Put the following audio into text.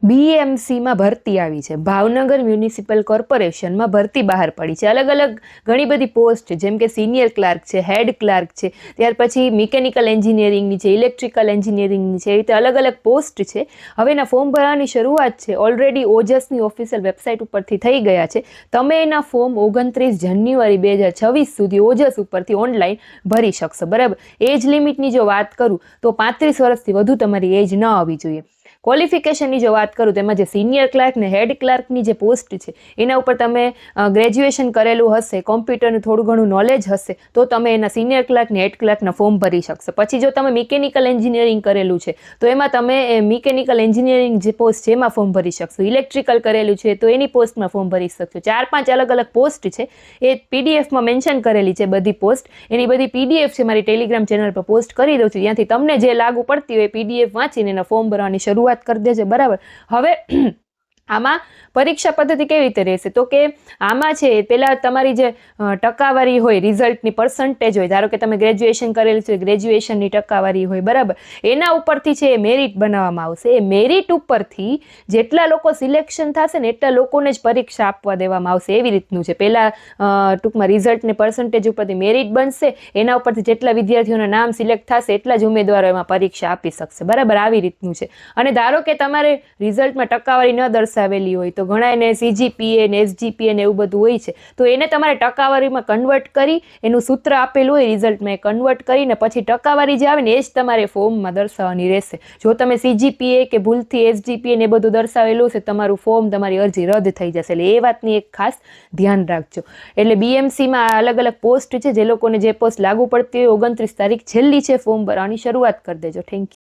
બીએમસીમાં ભરતી આવી છે, ભાવનગર મ્યુનિસિપલ કોર્પોરેશનમાં ભરતી બહાર પડી છે. અલગ અલગ ઘણી બધી પોસ્ટ છે, જેમ કે સિનિયર ક્લાર્ક છે, હેડ ક્લાર્ક છે, ત્યાર પછી મિકેનિકલ એન્જિનિયરિંગની છે, ઇલેક્ટ્રિકલ એન્જિનિયરિંગની છે, એ રીતે અલગ અલગ પોસ્ટ છે. હવે એના ફોર્મ ભરવાની શરૂઆત છે ઓલરેડી ઓજસની ઓફિશિયલ વેબસાઇટ ઉપરથી થઈ ગયા છે. તમે એના ફોર્મ 29 જાન્યુઆરી 2026 સુધી ઓજસ ઉપરથી ઓનલાઈન ભરી શકશો. બરાબર. એજ લિમિટની જો વાત કરું તો 35 વર્ષથી વધુ તમારી એજ ન આવવી જોઈએ. ક્વોલિફિકેશનની જો વાત કરું તો એમાં જે સિનિયર ક્લાર્ક ને હેડ ક્લાર્કની જે પોસ્ટ છે એના ઉપર તમે ગ્રેજ્યુએશન કરેલું હશે, કોમ્પ્યુટરનું થોડું ઘણું નોલેજ હશે તો તમે એના સિનિયર ક્લાર્ક ને હેડ ક્લાર્કના ફોર્મ ભરી શકશો. પછી જો તમે મિકેનિકલ એન્જિનિયરિંગ કરેલું છે તો એમાં તમે મિકેનિકલ એન્જિનિયરિંગ જે પોસ્ટ છે એમાં ફોર્મ ભરી શકશો. ઇલેક્ટ્રિકલ કરેલું છે તો એની પોસ્ટમાં ફોર્મ ભરી શકશો. 4-5 અલગ અલગ પોસ્ટ છે, એ પીડીએફમાં મેન્શન કરેલી છે બધી પોસ્ટ. એની બધી પીડીએફ છે મારી ટેલિગ્રામ ચેનલ પર પોસ્ટ કરી દઉં છું, ત્યાંથી તમને જે લાગુ પડતી હોય પીડીએફ વાંચીને એના ફોર્મ ભરવાની શરૂઆત કરી દેજો. બરાબર. હવે આમાં પરીક્ષા પદ્ધતિ કેવી રીતે રહેશે તો કે આમાં છે પહેલાં તમારી જે ટકાવારી હોય, રિઝલ્ટની પર્સન્ટેજ હોય, ધારો કે તમે ગ્રેજ્યુએશન કરેલું છે, ગ્રેજ્યુએશનની ટકાવારી હોય, બરાબર, એના ઉપરથી છે એ મેરિટ બનાવવામાં આવશે. એ મેરિટ ઉપરથી જેટલા લોકો સિલેક્શન થશે ને એટલા લોકોને જ પરીક્ષા આપવા દેવામાં આવશે. એવી રીતનું છે. પહેલાં ટૂંકમાં રિઝલ્ટની પર્સન્ટેજ ઉપરથી મેરિટ બનશે, એના ઉપરથી જેટલા વિદ્યાર્થીઓના નામ સિલેક્ટ થશે એટલા જ ઉમેદવારો એમાં પરીક્ષા આપી શકશે. બરાબર. આવી રીતનું છે. અને ધારો કે તમારે રિઝલ્ટમાં ટકાવારી ન દર્શાવેલી હોય તો ઘણા એને સીજીપીએ ને એસજીપીએ ને એવું બધું હોય છે, તો એને તમારે ટકાવારીમાં કન્વર્ટ કરી એનું સૂત્ર આપેલું હોય રિઝલ્ટમાં એ કન્વર્ટ કરીને પછી ટકાવારી જે આવે ને એ જ તમારે ફોર્મમાં દર્શાવવાની રહેશે. જો તમે સીજીપીએ કે ભૂલથી એસજીપીએ ને બધું દર્શાવેલું છે તમારું ફોર્મ, તમારી અરજી રદ થઈ જશે. એટલે એ વાતની એક ખાસ ધ્યાન રાખજો. એટલે બીએમસીમાં અલગ અલગ પોસ્ટ છે, જે લોકોને જે પોસ્ટ લાગુ પડતી હોય 29 તારીખ છેલ્લી છે ફોર્મ ભરવાની શરૂઆત કરી દેજો. Thank you.